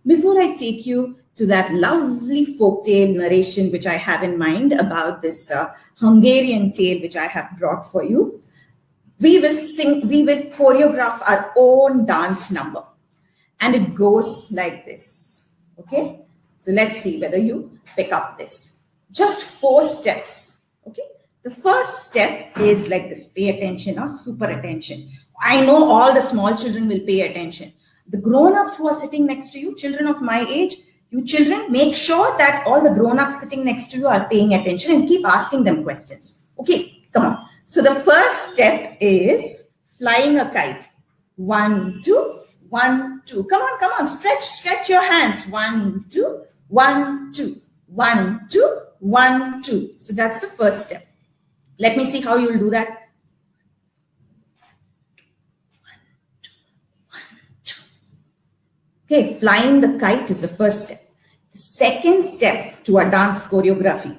Before I take you to that lovely folktale narration which I have in mind about this Hungarian tale which I have brought for you, we will choreograph our own dance number. And it goes like this, okay? So let's see whether you pick up this. Just 4 steps, okay? The first step is like this, pay attention or super attention. I know all the small children will pay attention. The grown-ups who are sitting next to you, children of my age, you children, make sure that all the grown-ups sitting next to you are paying attention and keep asking them questions. Okay, come on. So the first step is flying a kite. 1, 2, 1, 2. Come on, stretch your hands. 1, 2, 1, 2, 1, 2, 1, 2. So that's the first step. Let me see how you'll do that. 1, 2, 1, 2. Okay, flying the kite is the first step. The second step to a dance choreography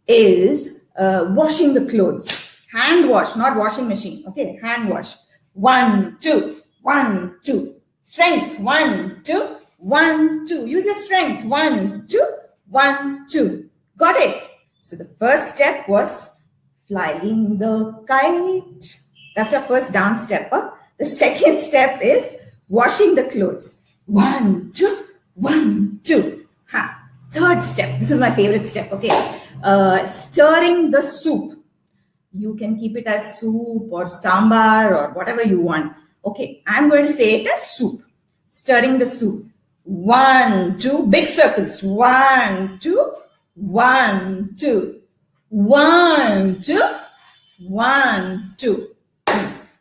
is washing the clothes. Hand wash, not washing machine. Okay, hand wash. 1, 2, 1, 2. Strength. 1, 2, 1, 2. Use your strength. 1, 2, 1, 2. Got it? So the first step was flying the kite. That's our first dance step. Huh? The second step is washing the clothes. 1, 2, 1, 2. Third step. This is my favorite step. Okay. Stirring the soup. You can keep it as soup or sambar or whatever you want. Okay. I'm going to say it as soup. Stirring the soup. 1, 2. Big circles. 1, 2. 1, 2. 1, 2. 1, 2.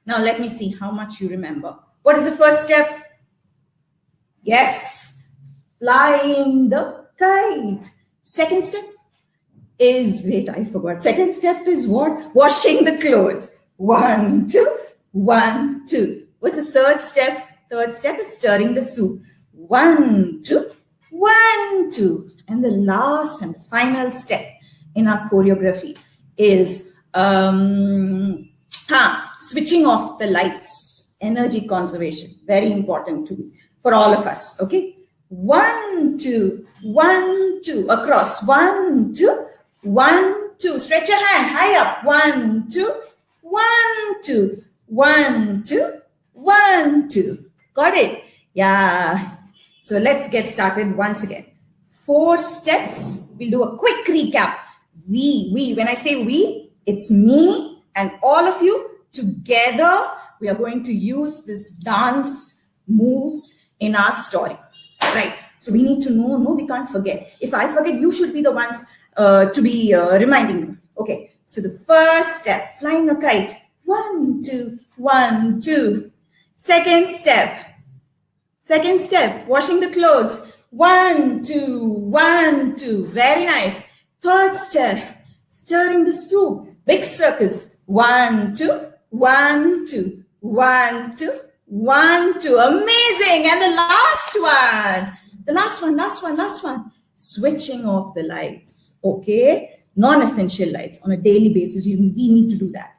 Now let me see how much you remember. What is the first step? Yes. Flying the kite. Second step is, wait, I forgot. Second step is what? Washing the clothes. 1, 2, 1, 2. What's the third step? Third step is stirring the soup. 1, 2, 1, 2. And the last and the final step in our choreography is switching off the lights. Energy conservation. Very important for all of us. Okay. 1, 2, 1, 2. Across. 1, 2, 1, 2. Stretch your hand high up. 1, 2, 1, 2. 1, 2, 1, 2. Got it? Yeah. So let's get started once again. 4 steps. We'll do a quick recap. When I say we, it's me and all of you together. We are going to use this dance moves in our story. Right. So we need to know, no, we can't forget. If I forget, you should be the ones to be reminding me. Okay. So the first step, flying a kite. 1, 2, 1, 2. Second step, washing the clothes. 1, 2, 1, 2. Very nice. Third step, stirring the soup. Big circles. 1, 2, 1, 2, 1, 2. 1, 2. Amazing. And the last one. Switching off the lights. Okay. Non-essential lights on a daily basis. We need to do that.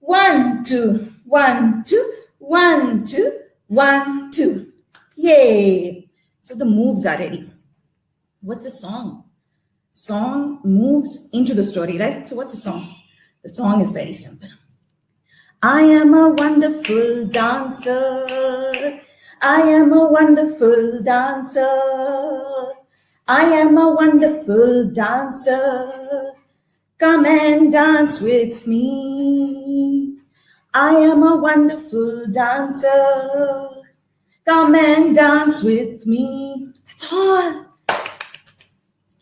1, 2, 1, 2, 1, 2, 1, 2. Yay. So the moves are ready. What's the song? Song moves into the story, right? So what's the song? The song is very simple. I am a wonderful dancer. I am a wonderful dancer. I am a wonderful dancer. Come and dance with me. I am a wonderful dancer. Come and dance with me. That's all.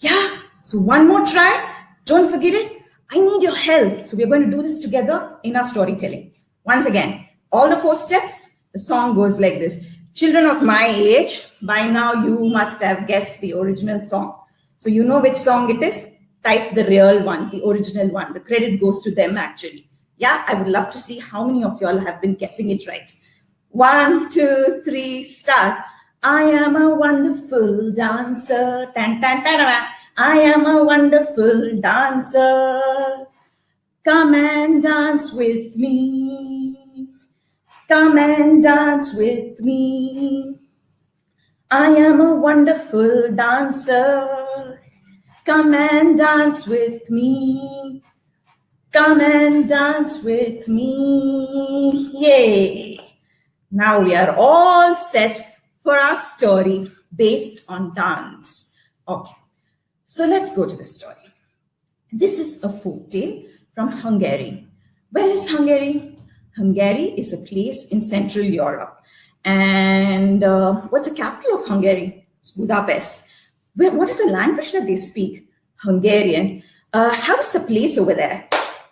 Yeah. So one more try. Don't forget it. I need your help. So we're going to do this together in our storytelling. Once again, all the 4 steps, the song goes like this. Children of my age, by now you must have guessed the original song. So you know which song it is? Type the real one, the original one. The credit goes to them actually. Yeah, I would love to see how many of y'all have been guessing it right. 1, 2, 3, start. I am a wonderful dancer. Tan, tan, tan, I am a wonderful dancer. Come and dance with me. Come and dance with me. I am a wonderful dancer. Come and dance with me. Come and dance with me. Yay! Now we are all set for our story based on dance. Okay, so let's go to the story. This is a folktale from Hungary. Where is Hungary? Hungary is a place in Central Europe. And what's the capital of Hungary? It's Budapest. What is the language that they speak? Hungarian. How is the place over there?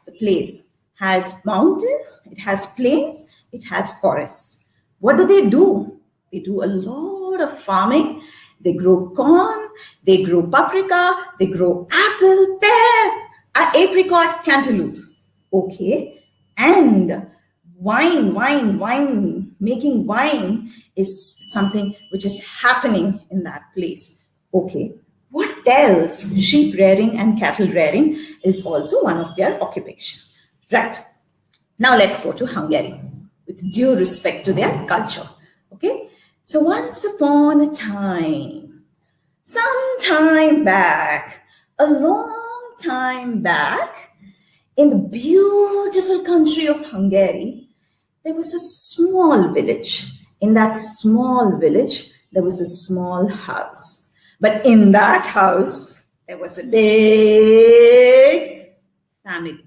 The place has mountains, it has plains, it has forests. What do? They do a lot of farming. They grow corn, they grow paprika, they grow apple, pear, apricot, cantaloupe. Okay. And wine, making wine is something which is happening in that place. Okay. What else? Sheep rearing and cattle rearing is also one of their occupation. Right. Now let's go to Hungary with due respect to their culture. Okay. So once upon a time, some time back, a long time back, in the beautiful country of Hungary, there was a small village. In that small village, there was a small house. But in that house, there was a big family.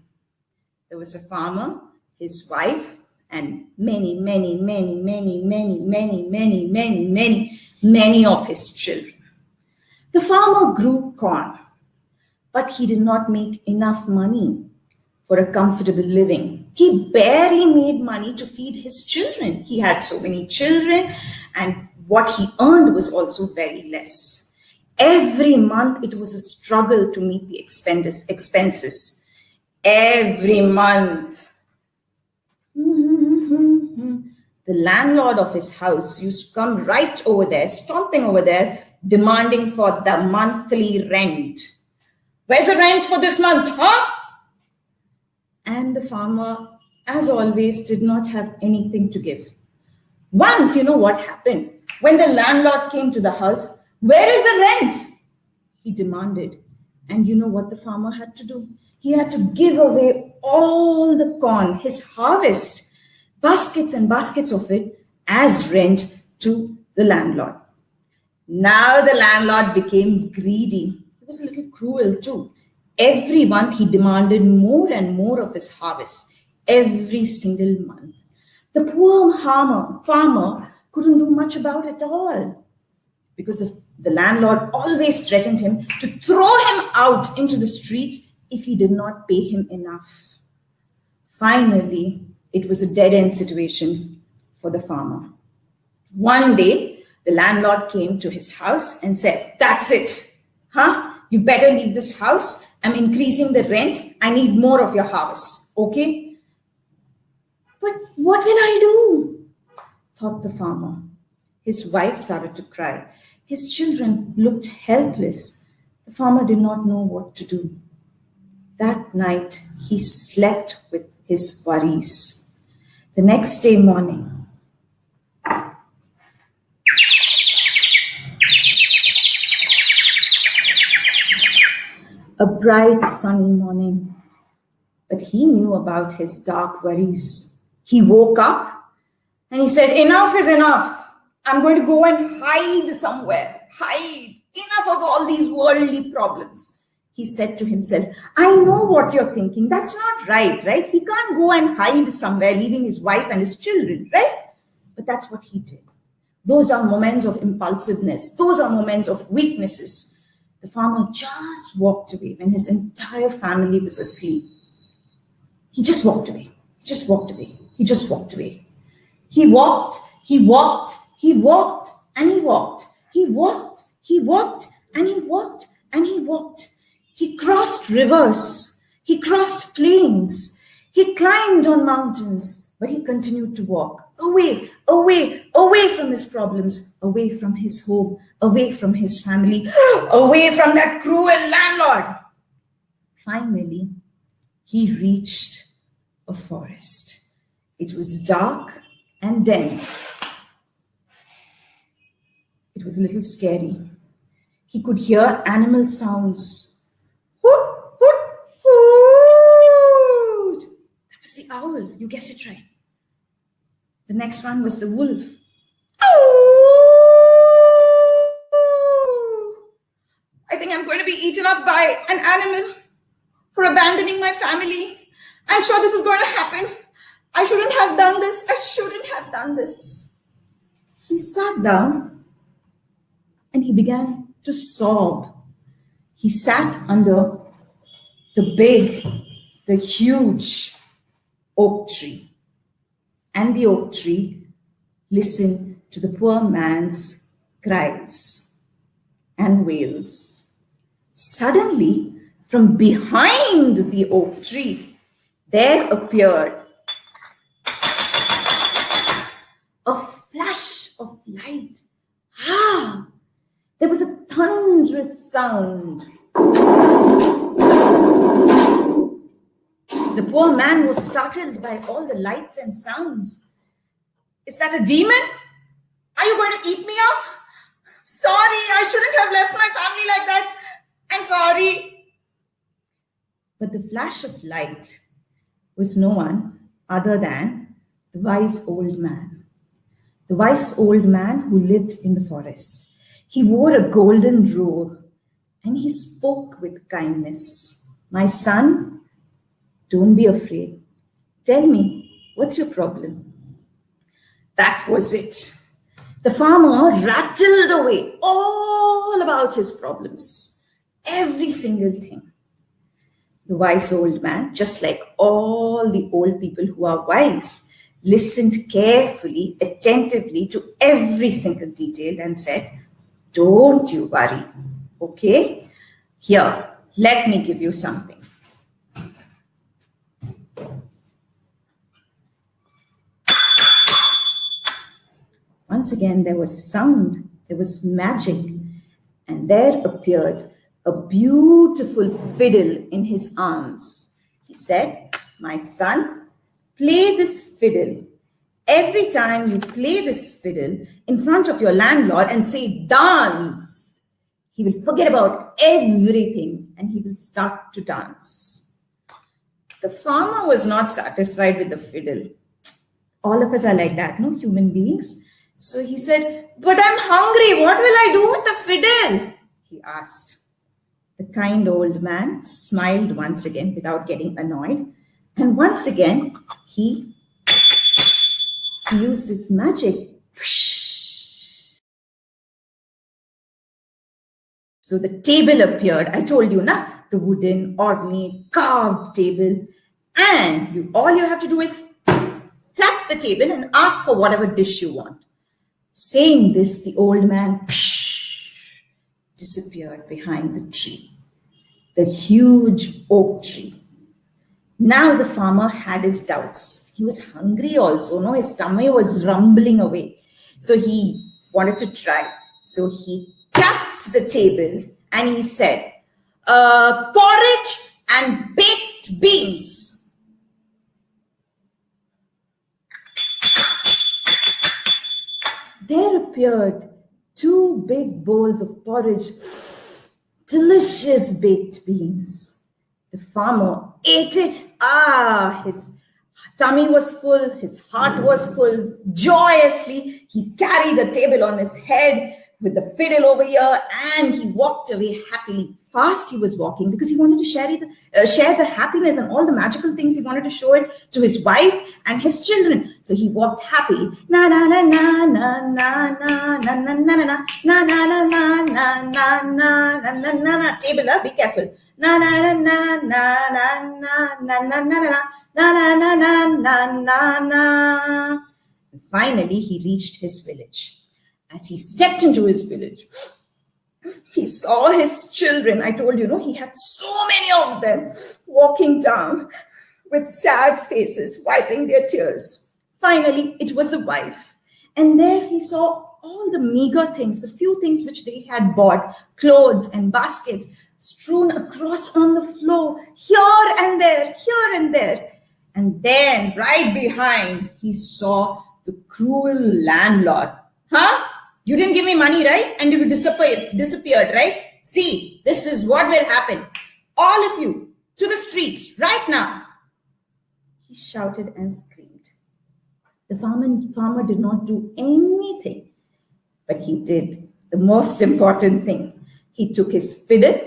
There was a farmer, his wife, and many of his children. The farmer grew corn, but he did not make enough money for a comfortable living. He barely made money to feed his children. He had so many children, and what he earned was also very less. Every month, it was a struggle to meet the expenses. Every month. The landlord of his house used to come right over there, stomping over there, demanding for the monthly rent. Where's the rent for this month, huh? And the farmer, as always, did not have anything to give. Once, you know what happened? When the landlord came to the house, where is the rent? He demanded. And you know what the farmer had to do? He had to give away all the corn, his harvest, baskets and baskets of it, as rent to the landlord. Now the landlord became greedy. He was a little cruel too. Every month he demanded more and more of his harvest, every single month. The poor farmer couldn't do much about it all, because the landlord always threatened him to throw him out into the streets if he did not pay him enough. Finally, it was a dead-end situation for the farmer. One day, the landlord came to his house and said, "That's it. Huh? You better leave this house. I'm increasing the rent. I need more of your harvest. Okay?" "But what will I do?" thought the farmer. His wife started to cry. His children looked helpless. The farmer did not know what to do. That night, he slept with his worries. The next day morning, a bright sunny morning, but he knew about his dark worries. He woke up and he said, "Enough is enough. I'm going to go and hide somewhere. Hide. Enough of all these worldly problems." He said to himself, "I know what you're thinking. That's not right, right? He can't go and hide somewhere, leaving his wife and his children, right?" But that's what he did. Those are moments of impulsiveness. Those are moments of weaknesses. The farmer just walked away when his entire family was asleep. He just walked away. He just walked away. He just walked away. He walked, he walked, he walked, and he walked. He walked, he walked, and he walked, and he walked. He crossed rivers. He crossed plains. He climbed on mountains, but he continued to walk away, away, away from his problems, away from his home, away from his family, away from that cruel landlord. Finally, he reached a forest. It was dark and dense. It was a little scary. He could hear animal sounds. Hoot, hoot, hoot. That was the owl. You guessed it right. The next one was the wolf. I think I'm going to be eaten up by an animal for abandoning my family. I'm sure this is going to happen. I shouldn't have done this. I shouldn't have done this. He sat down and he began to sob. He sat under the huge oak tree. And the oak tree listened to the poor man's cries and wails. Suddenly, from behind the oak tree, there appeared a flash of light. There was a thunderous sound. The poor man was startled by all the lights and sounds. Is that a demon? Are you going to eat me up? Sorry, I shouldn't have left my family like that. I'm sorry. But the flash of light was no one other than the wise old man. The wise old man who lived in the forest. He wore a golden robe and he spoke with kindness. My son, don't be afraid. Tell me, what's your problem? That was it. The farmer rattled away all about his problems, every single thing. The wise old man, just like all the old people who are wise, listened carefully, attentively to every single detail and said, don't you worry, okay? Here, let me give you something. Once again, there was sound, there was magic, and there appeared a beautiful fiddle in his arms. He said, my son, play this fiddle. Every time you play this fiddle in front of your landlord and say dance, he will forget about everything and he will start to dance. The farmer was not satisfied with the fiddle. All of us are like that, no, human beings. So he said, but I'm hungry. What will I do with the fiddle? He asked. The kind old man smiled once again without getting annoyed. And once again, he used his magic. So the table appeared. I told you, the wooden, ornate, carved table. And all you have to do is tap the table and ask for whatever dish you want. Saying this, the old man disappeared behind the tree, the huge oak tree. Now the farmer had his doubts. He was hungry also, no? His tummy was rumbling away. So he wanted to try. So he tapped the table and he said, porridge and baked beans. There appeared 2 big bowls of porridge, delicious baked beans. The farmer ate it. His tummy was full, his heart was full. Joyously, he carried the table on his head with the fiddle over here and he walked away happily. Fast he was walking because he wanted to share the happiness and all the magical things. He wanted to show it to his wife and his children. So he walked happily. Na na na na na na na na na na na na na na na na na na na. Table, be careful. Na na na na na na na na na na na na na na na. Finally, he reached his village. As he stepped into his village, he saw his children. I told you, he had so many of them walking down with sad faces, wiping their tears. Finally, it was the wife. And there he saw all the meager things, the few things which they had bought, clothes and baskets, strewn across on the floor, here and there, here and there. And then right behind, he saw the cruel landlord. You didn't give me money, right? And you disappeared, right? See, this is what will happen. All of you to the streets right now. He shouted and screamed. The farmer did not do anything, but he did the most important thing. He took his fiddle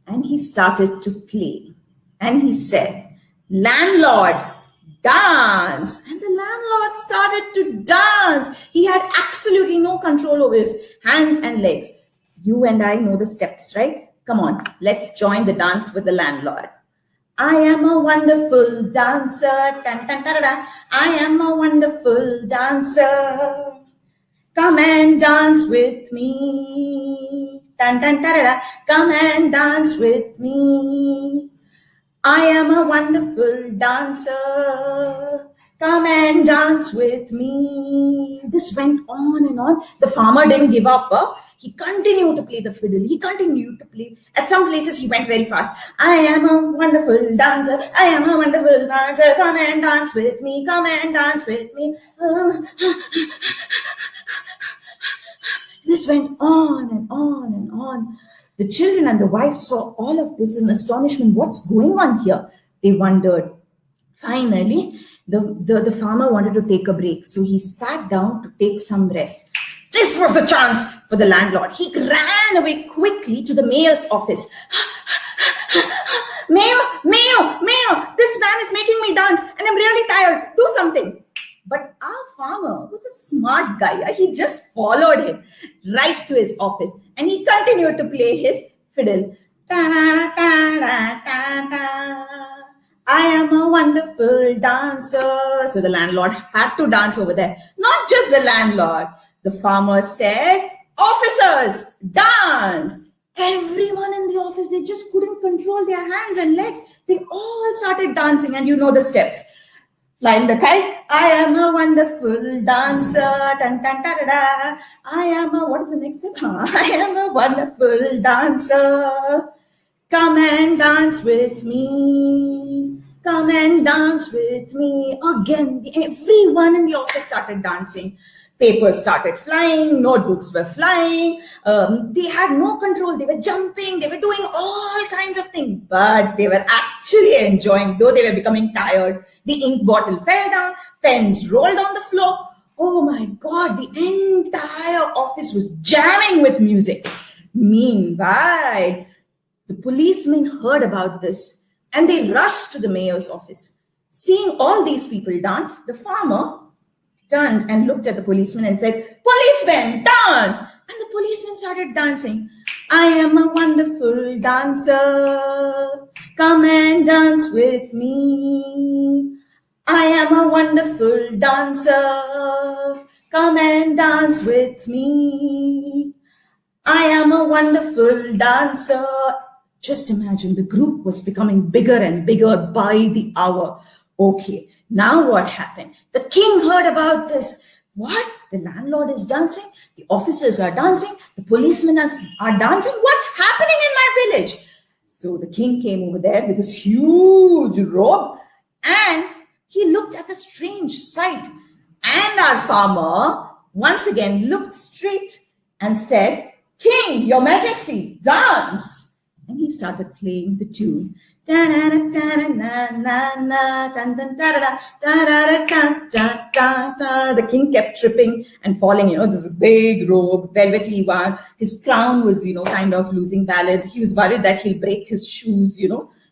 and he started to play. And he said, "Landlord, dance." And the landlord started to dance. He had absolutely no control over his hands and legs. You and I know the steps, right? Come on, let's join the dance with the landlord. I am a wonderful dancer. Tan, tan, tarara. I am a wonderful dancer. Come and dance with me. Tan, tan, tarara. Come and dance with me. I am a wonderful dancer. Come and dance with me. This went on and on. The farmer didn't give up. He continued to play the fiddle. He continued to play. At some places, he went very fast. I am a wonderful dancer. I am a wonderful dancer. Come and dance with me. Come and dance with me. This went on and on and on. The children and the wife saw all of this in astonishment. What's going on here? They wondered. Finally, the farmer wanted to take a break. So he sat down to take some rest. This was the chance for the landlord. He ran away quickly to the mayor's office. Mayor, this man is making me dance and I'm really tired. Do something. But our farmer was a smart guy. He just followed him right to his office and he continued to play his fiddle. I am a wonderful dancer. So the landlord had to dance over there. Not just the landlord. The farmer said, "Officers, dance." Everyone in the office, they just couldn't control their hands and legs. They all started dancing and you know the steps. Flying the kite. I am a wonderful dancer. Tan, tan, ta, da, da. I am a, what is the next step? I am a wonderful dancer. Come and dance with me. Come and dance with me. Again, everyone in the office started dancing. Papers started flying, notebooks were flying. They had no control. They were jumping. They were doing all kinds of things. But they were actually enjoying, though they were becoming tired. The ink bottle fell down. Pens rolled on the floor. Oh my God, the entire office was jamming with music. Meanwhile, the policemen heard about this and they rushed to the mayor's office. Seeing all these people dance, the farmer turned and looked at the policeman and said, "Policeman, dance!" And the policeman started dancing. I am a wonderful dancer. Come and dance with me. I am a wonderful dancer. Come and dance with me. I am a wonderful dancer. Just imagine the group was becoming bigger and bigger by the hour. Okay, now what happened? The king heard about this. What? The landlord is dancing? The officers are dancing? The policemen are dancing? What's happening in my village? So the king came over there with his huge robe and he looked at the strange sight. And our farmer once again looked straight and said, "King, your majesty, dance." And he started playing the tune. The king kept tripping and falling. This is a big robe, velvety one. His crown was, kind of losing balance. He was worried that he'll break his shoes,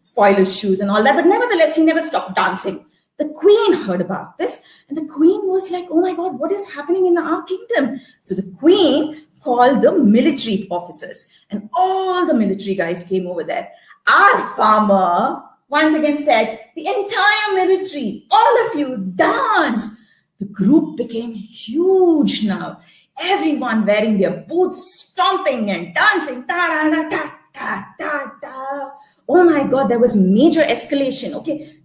spoil his shoes and all that. But nevertheless, he never stopped dancing. The queen heard about this and the queen was like, "Oh my God, what is happening in our kingdom?" So the queen called the military officers and all the military guys came over there. Our farmer once again said, "The entire military, all of you, dance." The group became huge now. Everyone wearing their boots, stomping and dancing. Oh my God, there was major escalation. Okay.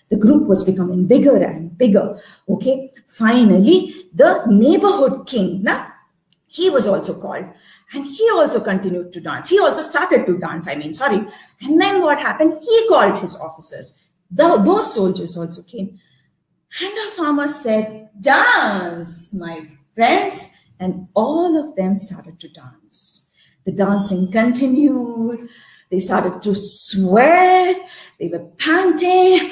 The group was becoming bigger and bigger. Okay. Finally, the neighborhood king, he was also called. And he also continued to dance. He also started to dance, And then what happened? He called his officers. Those soldiers also came. And our farmer said, dance, my friends. And all of them started to dance. The dancing continued. They started to sweat. They were panting.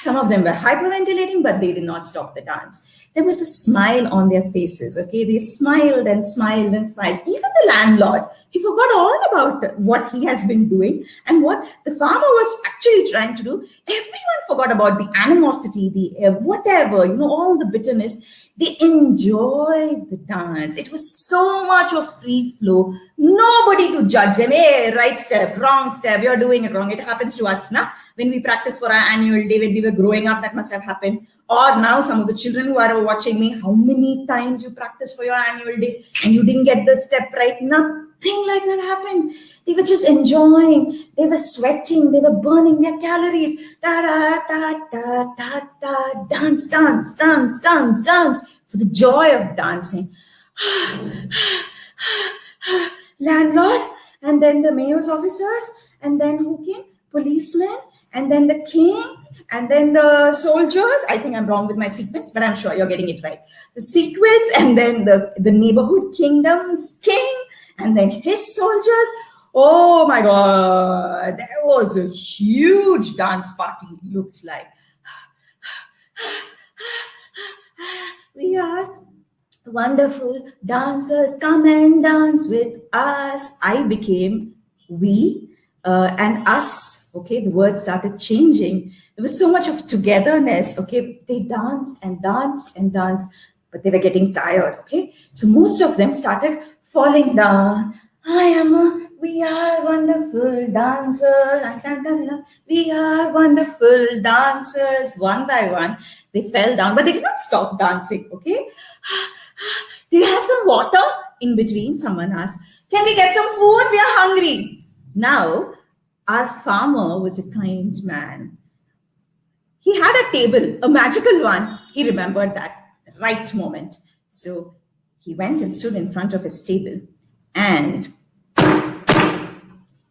Some of them were hyperventilating, but they did not stop the dance. There was a smile on their faces, okay? They smiled and smiled and smiled. Even the landlord, he forgot all about what he has been doing and what the farmer was actually trying to do. Everyone forgot about the animosity, the whatever, all the bitterness. They enjoyed the dance. It was so much of free flow. Nobody to judge them. Hey, right step, wrong step, you're doing it wrong. It happens to us, na? When we practice for our annual day, when we were growing up, that must have happened. Or now some of the children who are watching me, how many times you practice for your annual day and you didn't get the step right? Nothing like that happened. They were just enjoying. They were sweating. They were burning their calories. Da da da da da da. Dance, dance, dance, dance, dance. For the joy of dancing. Landlord, and then the mayor's officers, and then who came? Policemen, and then the king, and then the soldiers. I think I'm wrong with my sequence, but I'm sure you're getting it right. The sequence, and then the neighborhood kingdom's king, and then his soldiers. Oh my God, there was a huge dance party, it looked like. We are wonderful dancers, come and dance with us. I became we and us, okay? The words started changing. There was so much of togetherness, okay? They danced and danced and danced, but they were getting tired, okay? So most of them started falling down. We are wonderful dancers. We are wonderful dancers. One by one, they fell down, but they did not stop dancing, okay? Do you have some water? In between, someone asked, can we get some food? We are hungry. Now, our farmer was a kind man. He had a table, a magical one. He remembered that right moment. So he went and stood in front of his table and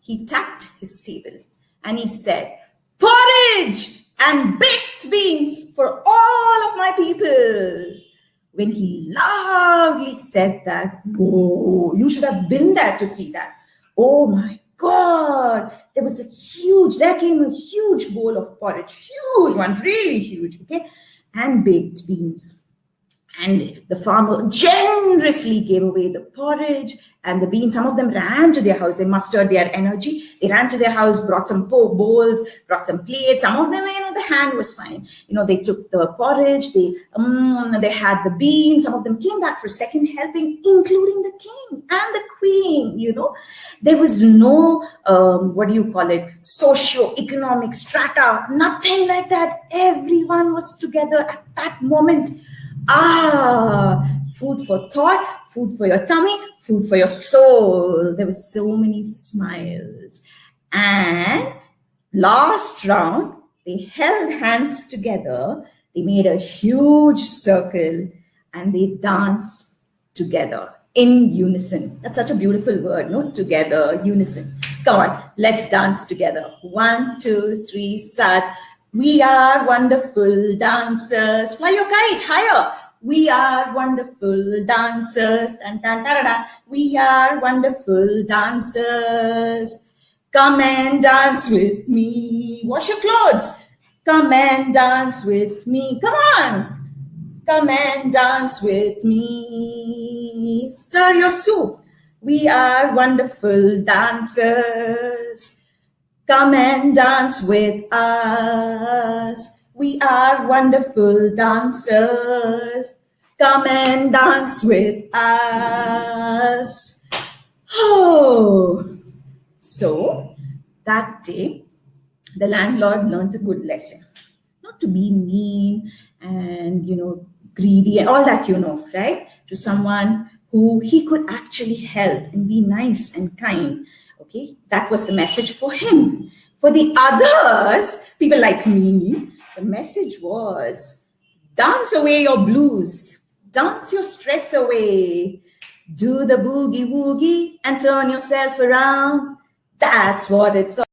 he tapped his table and he said, porridge and baked beans for all of my people. When he loudly said that, whoa, you should have been there to see that. Oh my God, there came a huge bowl of porridge, huge one, really huge, okay, and baked beans. And the farmer generously gave away the porridge and the beans. Some of them ran to their house. They mustered their energy. They ran to their house, brought some bowls, brought some plates. Some of them, the hand was fine. They took the porridge. They had the beans. Some of them came back for second helping, including the king and the queen. There was no, socio-economic strata, nothing like that. Everyone was together at that moment. Food for thought, food for your tummy, food for your soul. There were so many smiles. And last round, they held hands together. They made a huge circle and they danced together in unison. That's such a beautiful word, no? Together, unison. Come on, let's dance together. 1, 2, 3, start. We are wonderful dancers. Fly your kite higher. We are wonderful dancers. Dun, dun, da, da, da. We are wonderful dancers. Come and dance with me. Wash your clothes. Come and dance with me. Come on. Come and dance with me. Stir your soup. We are wonderful dancers. Come and dance with us. We are wonderful dancers. Come and dance with us. Oh. So that day, the landlord learned a good lesson. Not to be mean and, greedy and all that, right? To someone who he could actually help and be nice and kind. Okay, that was the message for him. For the others, people like me, the message was, dance away your blues, dance your stress away, do the boogie woogie and turn yourself around. That's what it's all